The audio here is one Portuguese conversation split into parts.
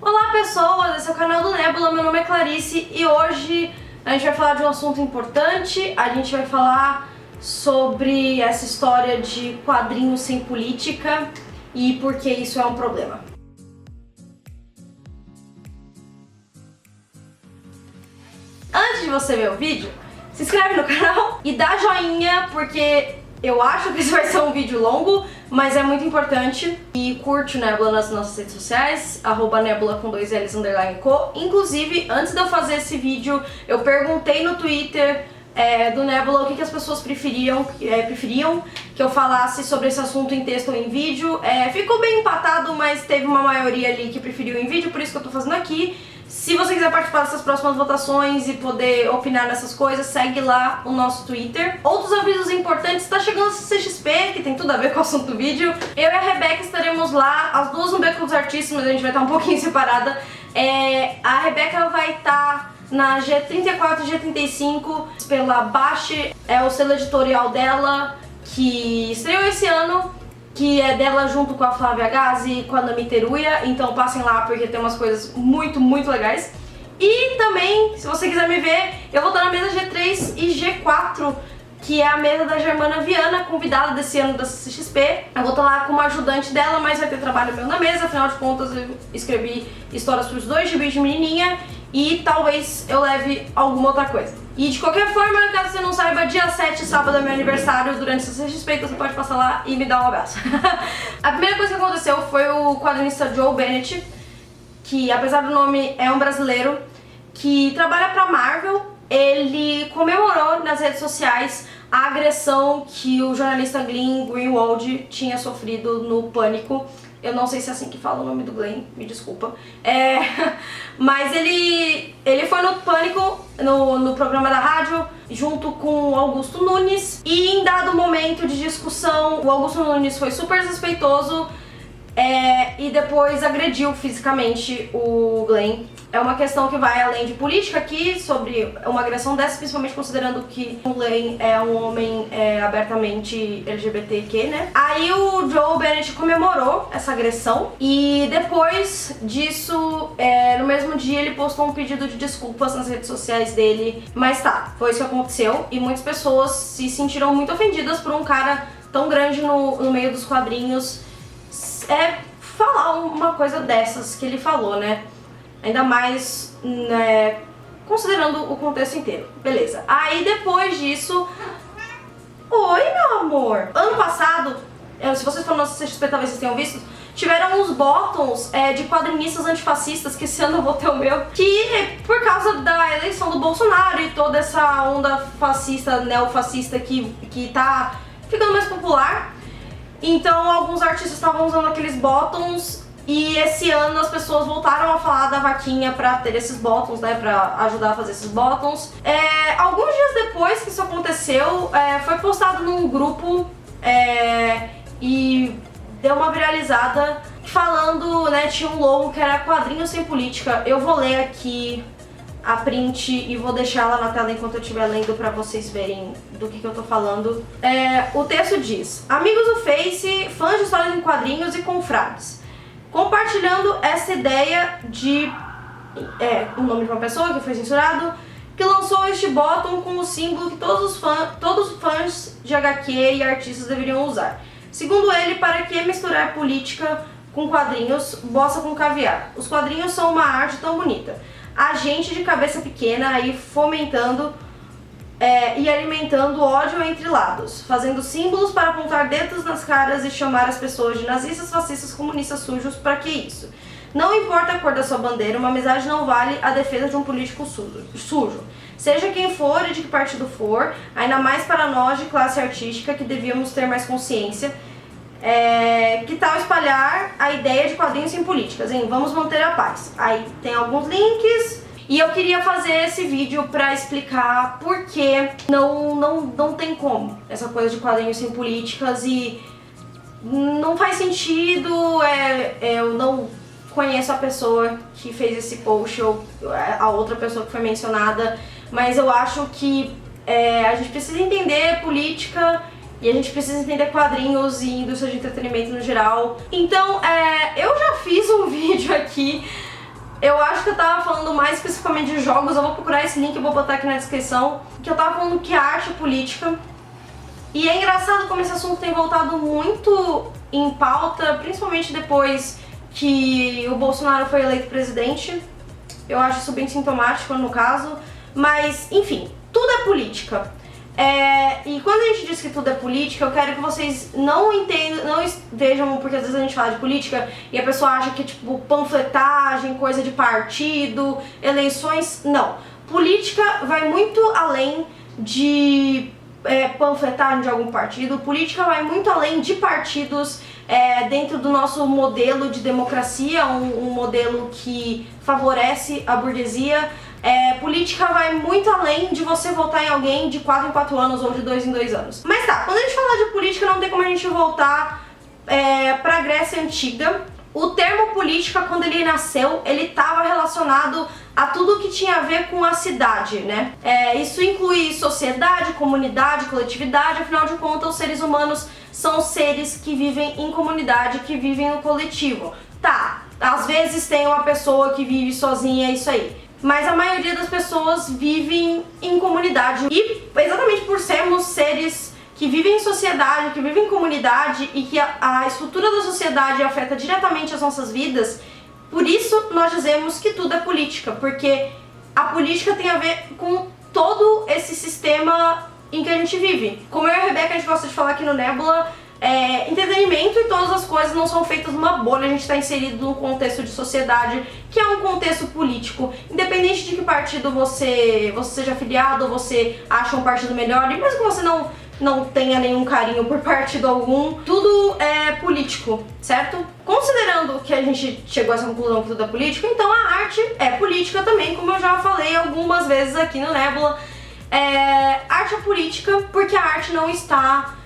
Olá pessoas, esse é o canal do Nebula, meu nome é Clarice e hoje a gente vai falar de um assunto importante. A gente vai falar sobre essa história de quadrinhos sem política e por que isso é um problema. Antes de você ver o vídeo, se inscreve no canal e dá joinha, porque eu acho que esse vai ser um vídeo longo, mas é muito importante. E curte o Nebula nas nossas redes sociais, @nebula com 2Ls_co. Inclusive, antes de eu fazer esse vídeo, eu perguntei no Twitter do Nebula o que as pessoas preferiam que eu falasse sobre esse assunto em texto ou em vídeo. Ficou bem empatado, mas teve uma maioria ali que preferiu em vídeo, por isso que eu tô fazendo aqui. Se você quiser participar dessas próximas votações e poder opinar nessas coisas, segue lá o nosso Twitter. Outros avisos importantes, tá chegando a CCXP, que tem tudo a ver com o assunto do vídeo. Eu e a Rebeca estaremos lá, as duas no Beco dos Artistas, mas a gente vai estar um pouquinho separada. A Rebeca vai estar na G34 e G35 pela Baixe, é o selo editorial dela, que estreou esse ano, que é dela junto com a Flávia Gazi e com a Nami Teruya, então passem lá porque tem umas coisas muito, muito legais. E também, se você quiser me ver, eu vou estar na mesa G3 e G4, que é a mesa da Germana Viana, convidada desse ano da CCXP. Eu vou estar lá como ajudante dela, mas vai ter trabalho meu na mesa, afinal de contas eu escrevi histórias para os 2 gibis de menininha e talvez eu leve alguma outra coisa. E de qualquer forma, caso você não saiba, dia 7, sábado é meu aniversário, durante a CCXP, então você pode passar lá e me dar um abraço. A primeira coisa que aconteceu foi o quadrinista Joe Bennett, que apesar do nome é um brasileiro, que trabalha pra Marvel. Ele comemorou nas redes sociais a agressão que o jornalista Glenn Greenwald tinha sofrido no Pânico. Eu não sei se é assim que fala o nome do Glenn, me desculpa. Mas ele foi no Pânico, no programa da rádio, junto com o Augusto Nunes. E em dado momento de discussão, o Augusto Nunes foi super desrespeitoso e depois agrediu fisicamente o Glenn. É uma questão que vai além de política aqui, sobre uma agressão dessa, principalmente considerando que o Glenn é um homem abertamente LGBTQ, né? Aí o Joe Bennett comemorou essa agressão e depois disso, no mesmo dia, ele postou um pedido de desculpas nas redes sociais dele. Mas tá, foi isso que aconteceu e muitas pessoas se sentiram muito ofendidas por um cara tão grande no meio dos quadrinhos falar uma coisa dessas que ele falou, né? Ainda mais, né, considerando o contexto inteiro. Beleza. Aí depois disso... Oi, meu amor! Ano passado, se vocês foram no CCXP, talvez vocês tenham visto, tiveram uns bottoms de quadrinistas antifascistas, que esse ano eu vou ter o meu, que por causa da eleição do Bolsonaro e toda essa onda fascista, neofascista que tá ficando mais popular, então alguns artistas estavam usando aqueles bottoms. E esse ano as pessoas voltaram a falar da vaquinha pra ter esses bottoms, né, pra ajudar a fazer esses bottoms. Alguns dias depois que isso aconteceu, foi postado num grupo e deu uma viralizada falando, né, tinha um logo que era quadrinho sem política. Eu vou ler aqui a print e vou deixar ela na tela enquanto eu estiver lendo pra vocês verem do que eu tô falando. O texto diz: amigos do Face, fãs de histórias em quadrinhos e confrades, compartilhando essa ideia de... o nome de uma pessoa que foi censurado, que lançou este bottom com o símbolo que todos os fãs de HQ e artistas deveriam usar. Segundo ele, para que misturar política com quadrinhos, bossa com caviar? Os quadrinhos são uma arte tão bonita. A gente de cabeça pequena aí fomentando e alimentando ódio entre lados, fazendo símbolos para apontar dedos nas caras e chamar as pessoas de nazistas, fascistas, comunistas sujos. Pra que isso? Não importa a cor da sua bandeira, uma amizade não vale a defesa de um político sujo. Seja quem for e de que partido for, ainda mais para nós de classe artística que devíamos ter mais consciência. Que tal espalhar a ideia de quadrinhos sem políticas, hein? Vamos manter a paz. Aí tem alguns links. E eu queria fazer esse vídeo pra explicar por que não tem como essa coisa de quadrinhos sem políticas e não faz sentido. Eu não conheço a pessoa que fez esse post ou a outra pessoa que foi mencionada, mas eu acho que a gente precisa entender política e a gente precisa entender quadrinhos e indústria de entretenimento no geral. Então, eu já fiz um vídeo aqui Eu acho que eu tava falando mais especificamente de jogos, eu vou procurar esse link e vou botar aqui na descrição, que eu tava falando que a arte é política. E é engraçado como esse assunto tem voltado muito em pauta, principalmente depois que o Bolsonaro foi eleito presidente. Eu acho isso bem sintomático no caso, mas enfim, tudo é política. E quando a gente diz que tudo é política, eu quero que vocês não entendam, não vejam, porque às vezes a gente fala de política e a pessoa acha que é tipo panfletagem, coisa de partido, eleições. Não. Política vai muito além de panfletagem de algum partido. Política vai muito além de partidos dentro do nosso modelo de democracia, um modelo que favorece a burguesia. Política vai muito além de você votar em alguém de 4 em 4 anos ou de 2 em 2 anos. Mas tá, quando a gente fala de política, não tem como a gente voltar pra Grécia Antiga. O termo política, quando ele nasceu, ele estava relacionado a tudo que tinha a ver com a cidade, né? Isso inclui sociedade, comunidade, coletividade, afinal de contas, os seres humanos são seres que vivem em comunidade, que vivem no coletivo. Tá, às vezes tem uma pessoa que vive sozinha, é isso aí. Mas a maioria das pessoas vivem em comunidade. E exatamente por sermos seres que vivem em sociedade, que vivem em comunidade e que a estrutura da sociedade afeta diretamente as nossas vidas, por isso nós dizemos que tudo é política, porque a política tem a ver com todo esse sistema em que a gente vive. Como eu e a Rebeca, a gente gosta de falar aqui no Nebula, entretenimento e todas as coisas não são feitas numa bolha, a gente está inserido num contexto de sociedade que é um contexto político. Independente de que partido você seja afiliado ou você acha um partido melhor, e mesmo que você não tenha nenhum carinho por partido algum, tudo é político, certo? Considerando que a gente chegou a essa conclusão que tudo é político, então a arte é política também, como eu já falei algumas vezes aqui no Nebula. Arte é política porque a arte não está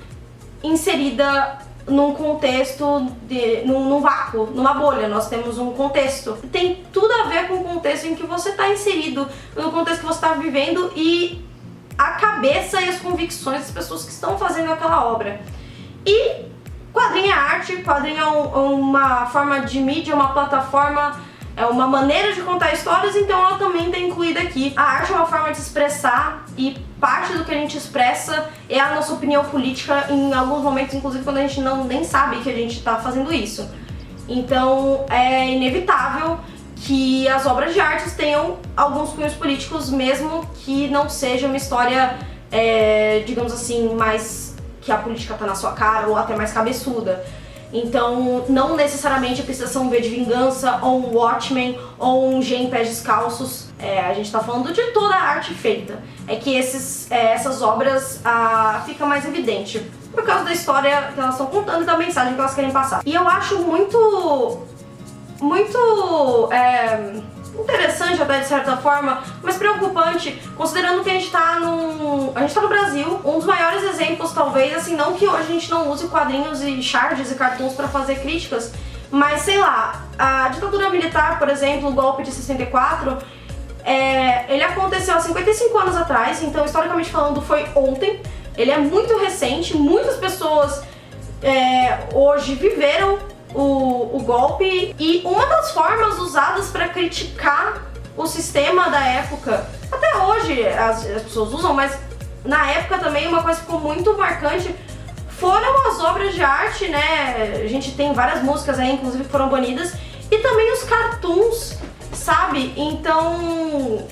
inserida num contexto, num vácuo, numa bolha. Nós temos um contexto. Tem tudo a ver com o contexto em que você está inserido, no contexto que você está vivendo e a cabeça e as convicções das pessoas que estão fazendo aquela obra. E quadrinho é arte, quadrinho é uma forma de mídia, uma plataforma, é uma maneira de contar histórias, então ela também está incluída aqui. A arte é uma forma de se expressar e parte do que a gente expressa é a nossa opinião política em alguns momentos, inclusive quando a gente nem sabe que a gente está fazendo isso. Então é inevitável que as obras de arte tenham alguns cunhos políticos, mesmo que não seja uma história, digamos assim, mais que a política tá na sua cara ou até mais cabeçuda. Então, não necessariamente precisa ser um V de Vingança, ou um Watchmen, ou um G em Pés Descalços. A gente tá falando de toda a arte feita. É que essas obras fica mais evidente por causa da história que elas estão contando e da mensagem que elas querem passar. E eu acho muito interessante até de certa forma, mas preocupante, considerando que a gente tá no Brasil, um dos maiores exemplos talvez, assim, não que hoje a gente não use quadrinhos e charges e cartoons pra fazer críticas, mas sei lá, a ditadura militar, por exemplo, o golpe de 64, ele aconteceu há 55 anos atrás, então historicamente falando foi ontem, ele é muito recente, muitas pessoas hoje viveram o golpe, e uma das formas usadas para criticar o sistema da época, até hoje as pessoas usam, mas na época também uma coisa que ficou muito marcante foram as obras de arte, né? A gente tem várias músicas aí, inclusive, que foram banidas, e também os cartoons, sabe? Então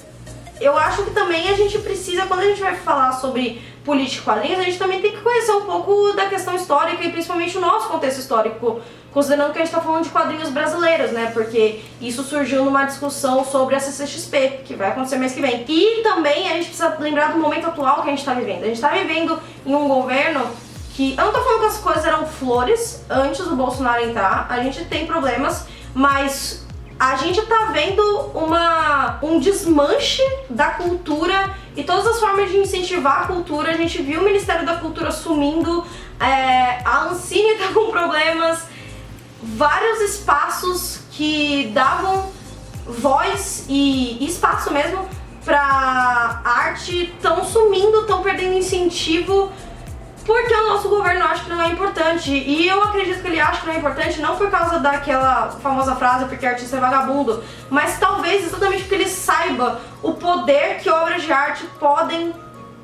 eu acho que também a gente precisa, quando a gente vai falar sobre política e quadrinhos, a gente também tem que conhecer um pouco da questão histórica e principalmente o nosso contexto histórico, considerando que a gente está falando de quadrinhos brasileiros, né? Porque isso surgiu numa discussão sobre a CCXP, que vai acontecer mês que vem. E também a gente precisa lembrar do momento atual que a gente está vivendo. A gente está vivendo em um governo que... Eu não tô falando que as coisas eram flores antes do Bolsonaro entrar, a gente tem problemas, mas a gente tá vendo um desmanche da cultura e todas as formas de incentivar a cultura. A gente viu o Ministério da Cultura sumindo, a Ancine tá com problemas, vários espaços que davam voz e espaço mesmo pra arte estão sumindo, estão perdendo incentivo. porque o nosso governo acha que não é importante. E eu acredito que ele acha que não é importante não por causa daquela famosa frase porque artista é vagabundo, mas talvez exatamente porque ele saiba o poder que obras de arte podem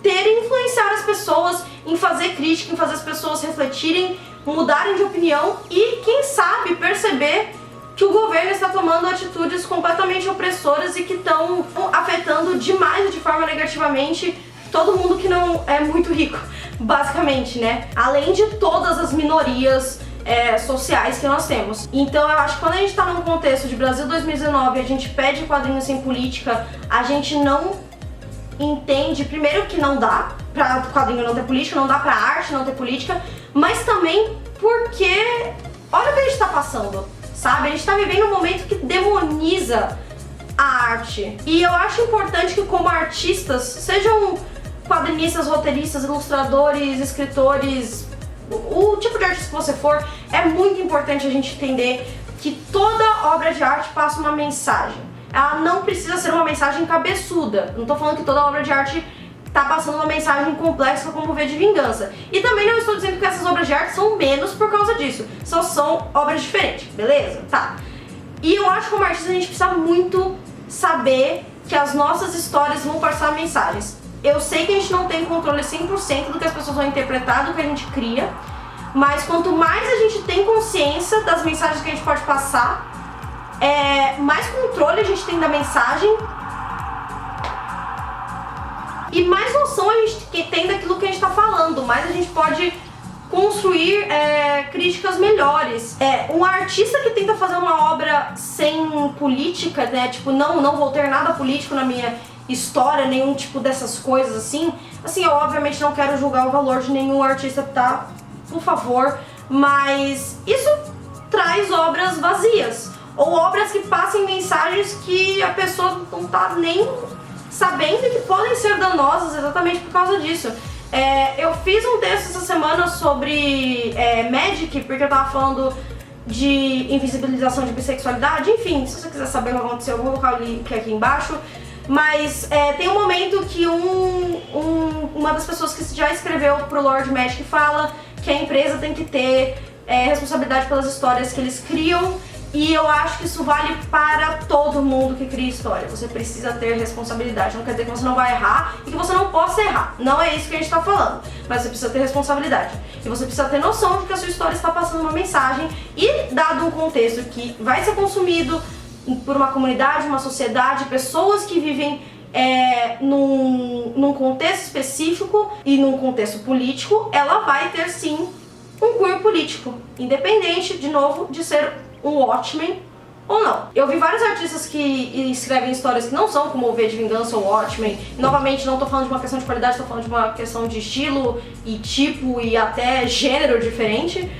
ter e influenciar as pessoas em fazer crítica, em fazer as pessoas refletirem, mudarem de opinião e, quem sabe, perceber que o governo está tomando atitudes completamente opressoras e que estão afetando demais e de forma negativamente todo mundo que não é muito rico, basicamente, né? Além de todas as minorias sociais que nós temos. Então eu acho que quando a gente tá num contexto de Brasil 2019 e a gente pede quadrinhos sem política, a gente não entende, primeiro, que não dá pra quadrinho não ter política, não dá pra arte não ter política, mas também porque olha o que a gente tá passando, sabe? A gente tá vivendo um momento que demoniza a arte. E eu acho importante que, como artistas, sejam quadrinistas, roteiristas, ilustradores, escritores, o tipo de artista que você for, é muito importante a gente entender que toda obra de arte passa uma mensagem. Ela não precisa ser uma mensagem cabeçuda. Não tô falando que toda obra de arte tá passando uma mensagem complexa como V de Vingança. E também não estou dizendo que essas obras de arte são menos por causa disso. Só são obras diferentes, beleza? Tá. E eu acho que como artista a gente precisa muito saber que as nossas histórias vão passar mensagens. Eu sei que a gente não tem controle 100% do que as pessoas vão interpretar, do que a gente cria, mas quanto mais a gente tem consciência das mensagens que a gente pode passar, mais controle a gente tem da mensagem e mais noção a gente tem daquilo que a gente está falando, mais a gente pode construir críticas melhores. Um artista que tenta fazer uma obra sem política, né, tipo, não vou ter nada político na minha história, nenhum tipo dessas coisas assim, eu obviamente não quero julgar o valor de nenhum artista, tá? Por favor, mas isso traz obras vazias, ou obras que passem mensagens que a pessoa não tá nem sabendo que podem ser danosas exatamente por causa disso. Eu fiz um texto essa semana sobre Magic, porque eu tava falando de invisibilização de bissexualidade, enfim, se você quiser saber o que aconteceu, eu vou colocar o link aqui embaixo. Mas tem um momento que uma das pessoas que já escreveu pro Lord Magic fala que a empresa tem que ter responsabilidade pelas histórias que eles criam, e eu acho que isso vale para todo mundo que cria história. Você precisa ter responsabilidade, não quer dizer que você não vai errar e que você não possa errar, não é isso que a gente tá falando, mas você precisa ter responsabilidade e você precisa ter noção de que a sua história está passando uma mensagem e, dado um contexto que vai ser consumido por uma comunidade, uma sociedade, pessoas que vivem num contexto específico e num contexto político, ela vai ter sim um cunho político, independente, de novo, de ser um Watchmen ou não. Eu vi vários artistas que escrevem histórias que não são como o V de Vingança ou Watchmen. Novamente, não tô falando de uma questão de qualidade, tô falando de uma questão de estilo e tipo e até gênero diferente,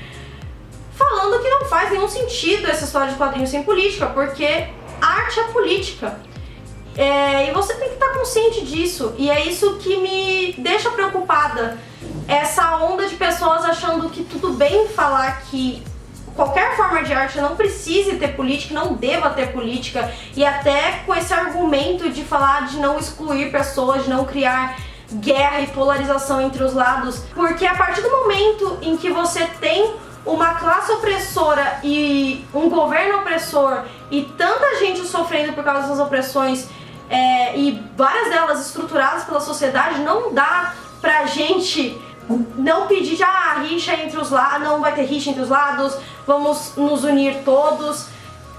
falando que não faz nenhum sentido essa história de quadrinhos sem política, porque arte é política. E você tem que estar consciente disso, e é isso que me deixa preocupada. Essa onda de pessoas achando que tudo bem falar que qualquer forma de arte não precise ter política, não deva ter política, e até com esse argumento de falar de não excluir pessoas, de não criar guerra e polarização entre os lados, porque a partir do momento em que você tem uma classe opressora e um governo opressor e tanta gente sofrendo por causa dessas opressões, e várias delas estruturadas pela sociedade, não dá pra gente não pedir de rixa entre os lados, não vai ter rixa entre os lados, vamos nos unir todos.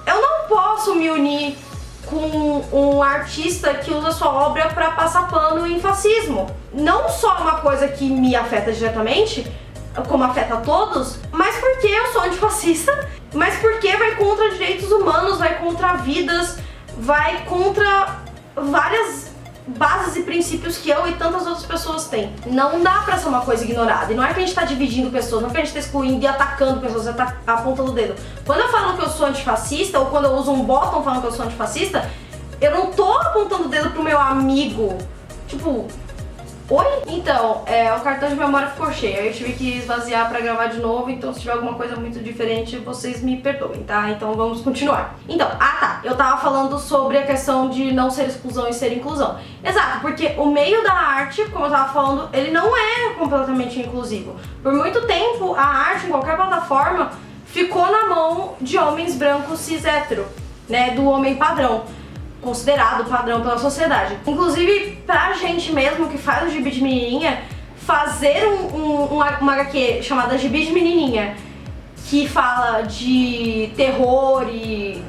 Eu não posso me unir com um artista que usa sua obra pra passar pano em fascismo. Não só uma coisa que me afeta diretamente, como afeta a todos, mas porque eu sou antifascista, mas porque vai contra direitos humanos, vai contra vidas, vai contra várias bases e princípios que eu e tantas outras pessoas têm. Não dá pra ser uma coisa ignorada. E não é que a gente tá dividindo pessoas, não é que a gente tá excluindo e atacando pessoas, tá apontando o dedo. Quando eu falo que eu sou antifascista, ou quando eu uso um bottom falando que eu sou antifascista, eu não tô apontando o dedo pro meu amigo. Tipo, Oi? Então, o cartão de memória ficou cheio, aí eu tive que esvaziar pra gravar de novo, então se tiver alguma coisa muito diferente, vocês me perdoem, tá? Então vamos continuar. Então, eu tava falando sobre a questão de não ser exclusão e ser inclusão. Exato, porque o meio da arte, como eu tava falando, ele não é completamente inclusivo. Por muito tempo, a arte em qualquer plataforma ficou na mão de homens brancos cis hétero, né? Do homem padrão, considerado padrão pela sociedade. Inclusive, pra gente mesmo que faz o gibi de menininha, fazer uma HQ chamada Gibi de Menininha, que fala de terror e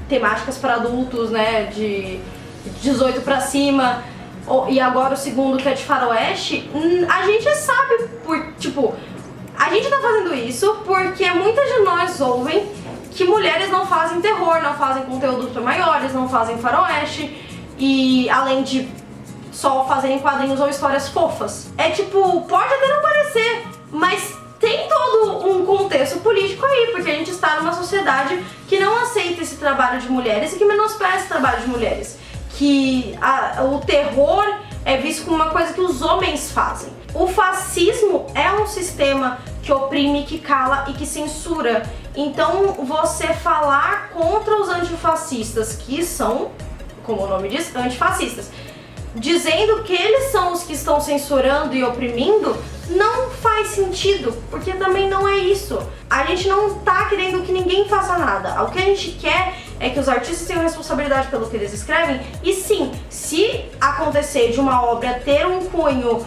temáticas para adultos, né, de 18 pra cima, e agora o segundo que é de faroeste, a gente sabe, a gente tá fazendo isso porque muitas de nós ouvem que mulheres não fazem terror, não fazem conteúdos para maiores, não fazem faroeste, e além de só fazerem quadrinhos ou histórias fofas. Pode até não parecer, mas tem todo um contexto político aí, porque a gente está numa sociedade que não aceita esse trabalho de mulheres e que menospreza esse trabalho de mulheres. Que o terror é visto como uma coisa que os homens fazem. O fascismo é um sistema que oprime, que cala e que censura. Então, você falar contra os antifascistas, que são, como o nome diz, antifascistas, dizendo que eles são os que estão censurando e oprimindo, não faz sentido, porque também não é isso. A gente não tá querendo que ninguém faça nada. O que a gente quer é que os artistas tenham responsabilidade pelo que eles escrevem, e sim, se acontecer de uma obra ter um cunho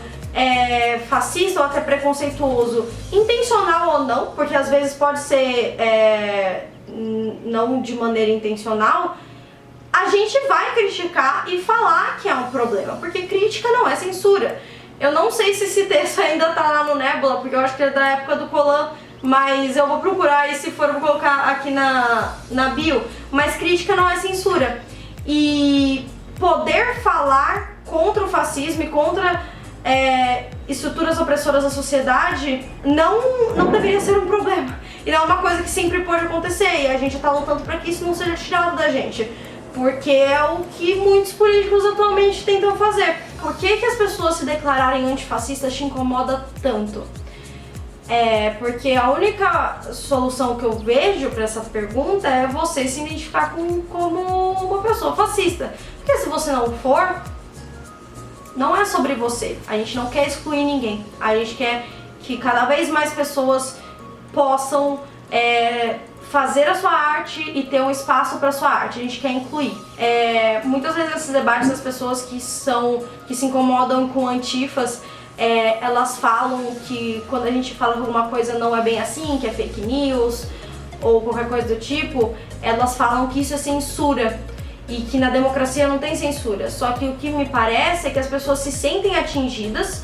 fascista ou até preconceituoso, intencional ou não, porque às vezes pode ser não de maneira intencional, a gente vai criticar e falar que é um problema, porque crítica não é censura. Eu não sei se esse texto ainda tá lá no Nebula, porque eu acho que é da época do Colan, mas eu vou procurar e se for eu vou colocar aqui na bio. Mas crítica não é censura. E poder falar contra o fascismo e contra estruturas opressoras da sociedade não deveria ser um problema. E não é uma coisa que sempre pode acontecer, e a gente tá lutando para que isso não seja tirado da gente. Porque é o que muitos políticos atualmente tentam fazer. Por que as pessoas se declararem antifascistas te incomoda tanto? Porque a única solução que eu vejo para essa pergunta é você se identificar como uma pessoa fascista. Porque se você não for, não é sobre você. A gente não quer excluir ninguém. A gente quer que cada vez mais pessoas possam fazer a sua arte e ter um espaço para sua arte. A gente quer incluir. Muitas vezes esses debates, as pessoas que se incomodam com antifas, elas falam que quando a gente fala que alguma coisa não é bem assim, que é fake news ou qualquer coisa do tipo, elas falam que isso é censura e que na democracia não tem censura. Só que o que me parece é que as pessoas se sentem atingidas,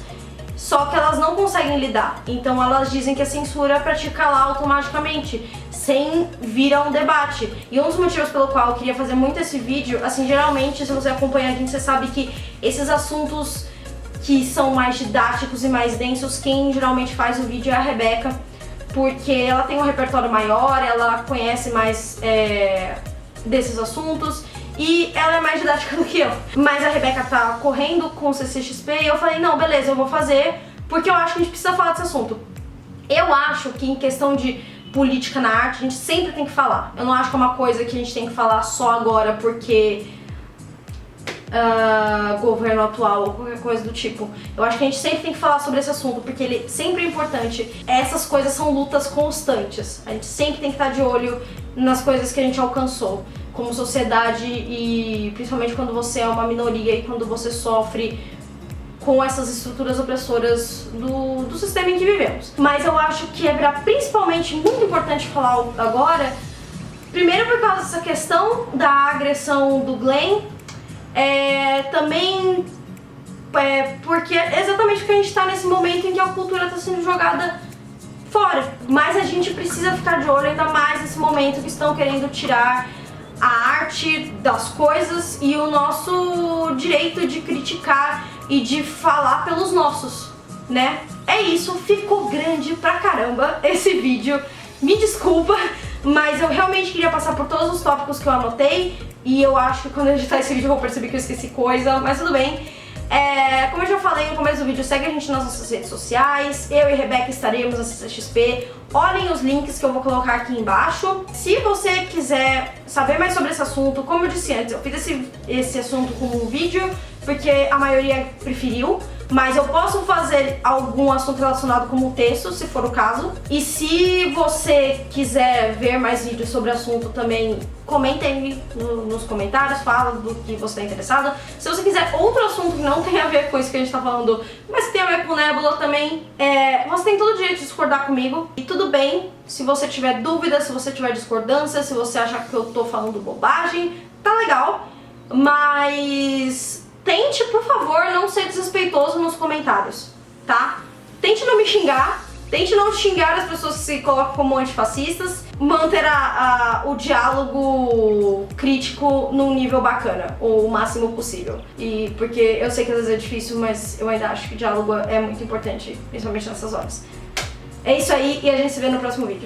só que elas não conseguem lidar. Então elas dizem que a censura é pra te calar automaticamente, sem vir a um debate. E um dos motivos pelo qual eu queria fazer muito esse vídeo, assim, geralmente, se você acompanha a gente, você sabe que esses assuntos que são mais didáticos e mais densos, quem geralmente faz o vídeo é a Rebeca, porque ela tem um repertório maior, ela conhece mais desses assuntos, e ela é mais didática do que eu. Mas a Rebeca tá correndo com o CCXP e eu falei, não, beleza, eu vou fazer, porque eu acho que a gente precisa falar desse assunto. Eu acho que em questão de política na arte, a gente sempre tem que falar. Eu não acho que é uma coisa que a gente tem que falar só agora porque governo atual ou qualquer coisa do tipo. Eu acho que a gente sempre tem que falar sobre esse assunto, porque ele sempre é importante. Essas coisas são lutas constantes. A gente sempre tem que estar de olho nas coisas que a gente alcançou como sociedade, e principalmente quando você é uma minoria e quando você sofre com essas estruturas opressoras do sistema em que vivemos. Mas eu acho que principalmente muito importante falar agora, primeiro por causa dessa questão da agressão do Glenn, também porque exatamente porque a gente está nesse momento em que a cultura está sendo jogada fora. Mas a gente precisa ficar de olho ainda mais nesse momento que estão querendo tirar a arte das coisas e o nosso direito de criticar e de falar pelos nossos, né? É isso, ficou grande pra caramba esse vídeo, me desculpa, mas eu realmente queria passar por todos os tópicos que eu anotei, e eu acho que quando eu editar esse vídeo eu vou perceber que eu esqueci coisa, mas tudo bem. Como eu já falei no começo do vídeo, segue a gente nas nossas redes sociais. Eu e Rebeca estaremos na CCXP. Olhem os links que eu vou colocar aqui embaixo. Se você quiser saber mais sobre esse assunto, como eu disse antes, eu fiz esse assunto como um vídeo porque a maioria preferiu. Mas eu posso fazer algum assunto relacionado como texto, se for o caso. E se você quiser ver mais vídeos sobre o assunto também, comenta aí nos comentários, fala do que você está interessado. Se você quiser outro assunto que não tem a ver com isso que a gente está falando, mas que tem a ver com Nebula também, você tem todo o direito de discordar comigo. E tudo bem, se você tiver dúvida, se você tiver discordância, se você achar que eu tô falando bobagem, tá legal. Mas tente, por favor, não ser desrespeitoso nos comentários, tá? Tente não me xingar, tente não xingar as pessoas que se colocam como antifascistas, manter o diálogo crítico num nível bacana, o máximo possível. E porque eu sei que às vezes é difícil, mas eu ainda acho que o diálogo é muito importante, principalmente nessas horas. É isso aí e a gente se vê no próximo vídeo.